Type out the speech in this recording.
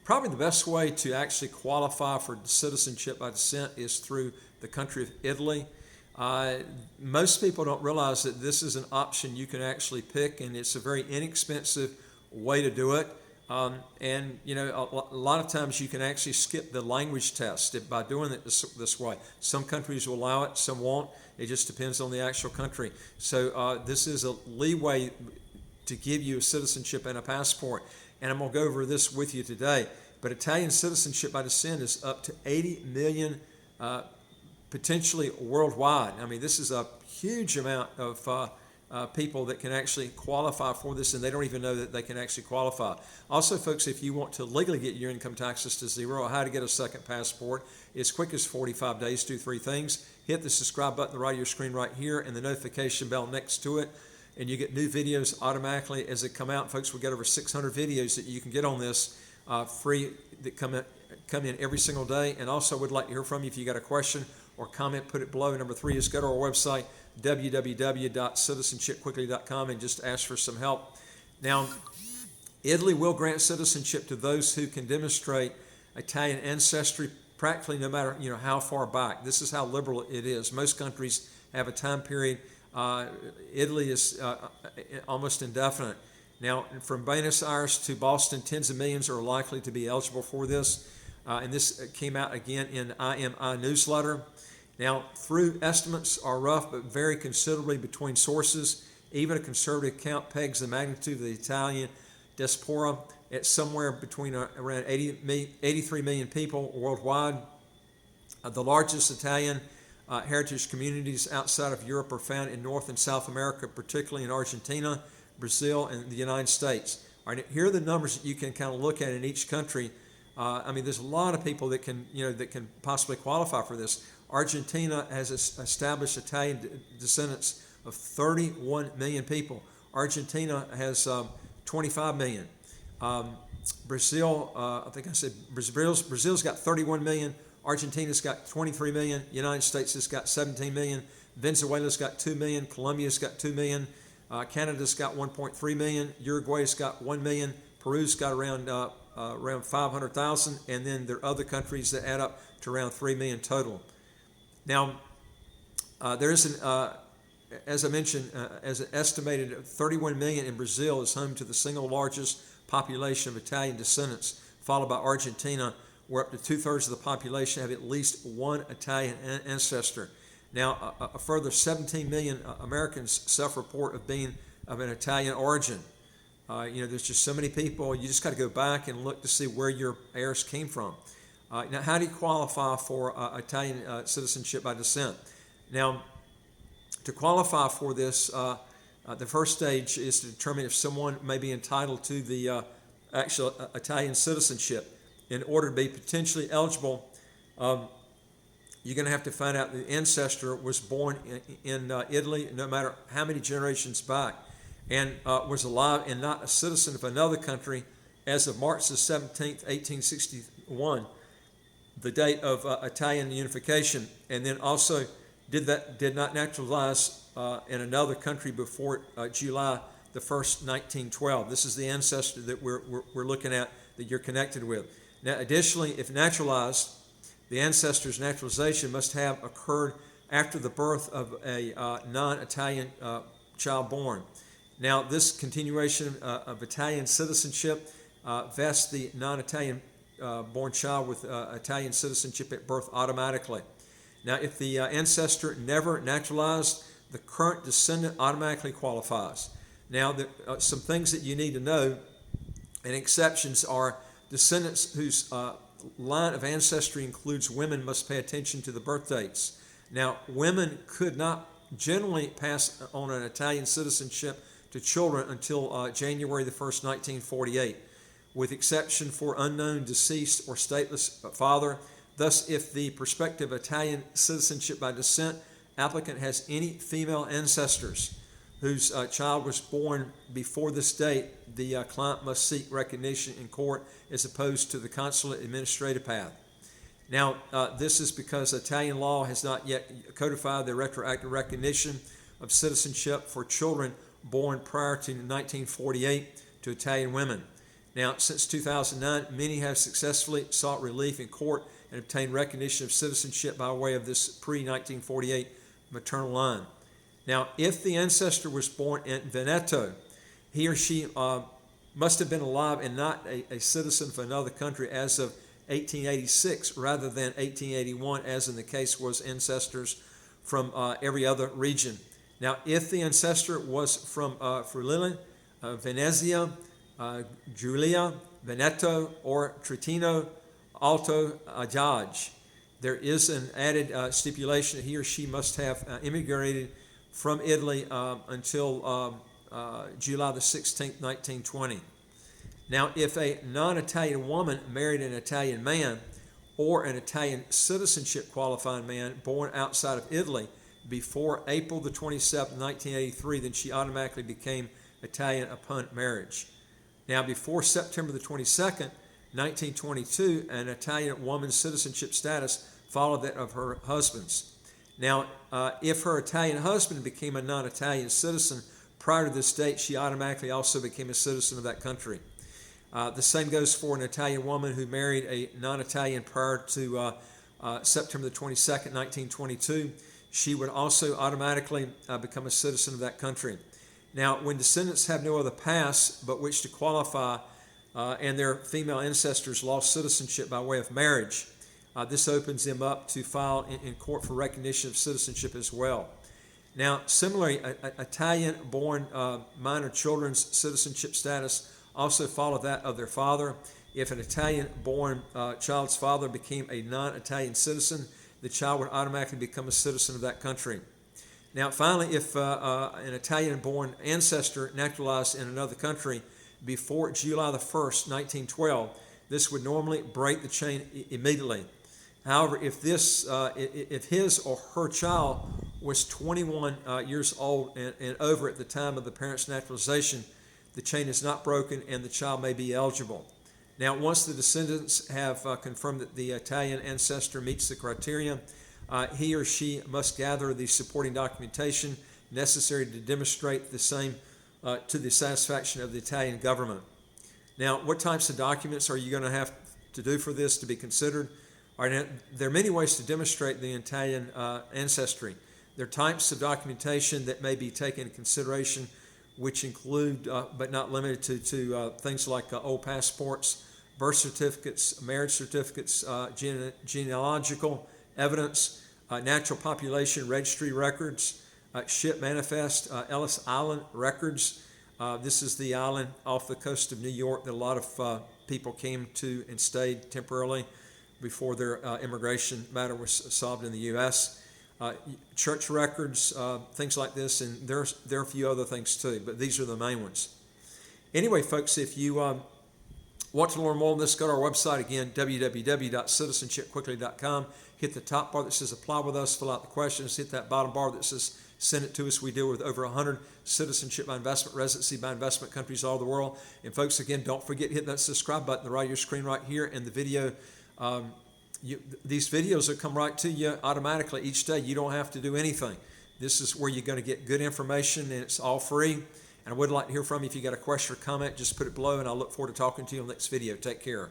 probably the best way to actually qualify for citizenship by descent is through the country of Italy. Most people don't realize that this is an option you can actually pick, and it's a very inexpensive way to do it. And a lot of times you can actually skip the language test by doing it this way. Some countries will allow it, some won't. It just depends on the actual country. So this is a leeway to give you a citizenship and a passport. And I'm going to go over this with you today. But Italian citizenship by descent is up to 80 million potentially worldwide. I mean, this is a huge amount of people that can actually qualify for this, and they don't even know that they can actually qualify. Also, folks, if you want to legally get your income taxes to zero, or how to get a second passport, as quick as 45 days, do three things. Hit the subscribe button on the right of your screen right here and the notification bell next to it, and you get new videos automatically as they come out. Folks, we've got over 600 videos that you can get on this free that come in every single day. And also would like to hear from you if you got a question or comment, put it below. Number 3 is go to our website, www.citizenshipquickly.com, and just ask for some help. Now, Italy will grant citizenship to those who can demonstrate Italian ancestry practically no matter how far back. This is how liberal it is. Most countries have a time period. Italy is almost indefinite. Now, from Buenos Aires to Boston, tens of millions are likely to be eligible for this. And this came out again in IMI newsletter. Now, through estimates are rough but vary considerably between sources. Even a conservative count pegs the magnitude of the Italian diaspora at somewhere between around 83 million people worldwide. The largest Italian heritage communities outside of Europe are found in North and South America, particularly in Argentina, Brazil, and the United States. All right, here are the numbers that you can kind of look at in each country. I mean, there's a lot of people that can possibly qualify for this. Argentina has established Italian descendants of 31 million people. Argentina has 25 million. Brazil, I think I said Brazil's got 31 million. Argentina's got 23 million. United States has got 17 million. Venezuela's got 2 million. Colombia's got 2 million. Canada's got 1.3 million. Uruguay's got 1 million. Peru's got around 500,000. And then there are other countries that add up to around 3 million total. Now, there is as I mentioned, as an estimated 31 million in Brazil is home to the single largest population of Italian descendants, followed by Argentina, where up to 2/3 of the population have at least one Italian ancestor. Now, a further 17 million Americans self-report of being of an Italian origin. There's just so many people. You just got to go back and look to see where your heirs came from. Now, how do you qualify for Italian citizenship by descent? Now, to qualify for this, the first stage is to determine if someone may be entitled to the actual Italian citizenship. In order to be potentially eligible, you're going to have to find out the ancestor was born in Italy, no matter how many generations back, and was alive and not a citizen of another country as of March the 17th, 1861, the date of Italian unification, and then also did not naturalize in another country before July the 1st, 1912. This is the ancestor that we're looking at that you're connected with. Now, additionally, if naturalized, the ancestor's naturalization must have occurred after the birth of a non-Italian child born. Now, this continuation of Italian citizenship vests the non-Italian born child with Italian citizenship at birth automatically. Now, if the ancestor never naturalized, the current descendant automatically qualifies. Now, some things that you need to know, and exceptions are descendants whose line of ancestry includes women must pay attention to the birth dates. Now, women could not generally pass on an Italian citizenship to children until January the 1st, 1948, with exception for unknown deceased or stateless father. Thus, if the prospective Italian citizenship by descent applicant has any female ancestors whose child was born before this date, the client must seek recognition in court as opposed to the consulate administrative path. Now, this is because Italian law has not yet codified the retroactive recognition of citizenship for children born prior to 1948 to Italian women. Now, since 2009, many have successfully sought relief in court and obtained recognition of citizenship by way of this pre-1948 maternal line. Now, if the ancestor was born in Veneto, he or she must have been alive and not a citizen of another country as of 1886 rather than 1881, as in the case was ancestors from every other region. Now, if the ancestor was from Friuli, Venezia, Giulia, Veneto, or Trentino Alto Adige, there is an added stipulation that he or she must have immigrated from Italy until July the 16th, 1920. Now, if a non-Italian woman married an Italian man or an Italian citizenship qualifying man born outside of Italy before April the 27th, 1983, then she automatically became Italian upon marriage. Now, before September the 22nd, 1922, an Italian woman's citizenship status followed that of her husband's. Now, if her Italian husband became a non-Italian citizen prior to this date, she automatically also became a citizen of that country. The same goes for an Italian woman who married a non-Italian prior to September the 22nd, 1922. She would also automatically become a citizen of that country. Now, when descendants have no other pass but wish to qualify and their female ancestors lost citizenship by way of marriage, this opens them up to file in court for recognition of citizenship as well. Now, similarly, Italian-born minor children's citizenship status also followed that of their father. If an Italian-born child's father became a non-Italian citizen, the child would automatically become a citizen of that country. Now, finally, if an Italian-born ancestor naturalized in another country before July the 1st, 1912, this would normally break the chain immediately. However, if his or her child was 21 years old and over at the time of the parent's naturalization, the chain is not broken and the child may be eligible. Now, once the descendants have confirmed that the Italian ancestor meets the criteria, he or she must gather the supporting documentation necessary to demonstrate the same to the satisfaction of the Italian government. Now, what types of documents are you going to have to do for this to be considered? All right, there are many ways to demonstrate the Italian ancestry. There are types of documentation that may be taken into consideration, which include, but not limited to things like old passports, birth certificates, marriage certificates, genealogical evidence, natural population registry records, ship manifest, Ellis Island records. This is the island off the coast of New York that a lot of people came to and stayed temporarily before their immigration matter was solved in the U.S. Church records, things like this, and there are a few other things too, but these are the main ones. Anyway, folks, if you want to learn more on this, go to our website again, www.citizenshipquickly.com. Hit the top bar that says Apply with Us, fill out the questions. Hit that bottom bar that says Send it to us. We deal with over 100 citizenship by investment, residency by investment countries all over the world. And folks, again, don't forget to hit that subscribe button on the right of your screen right here, and the video. These videos will come right to you automatically each day. You don't have to do anything. This is where you're going to get good information, and it's all free. And I would like to hear from you. If you got a question or comment, just put it below, and I'll look forward to talking to you on the next video. Take care.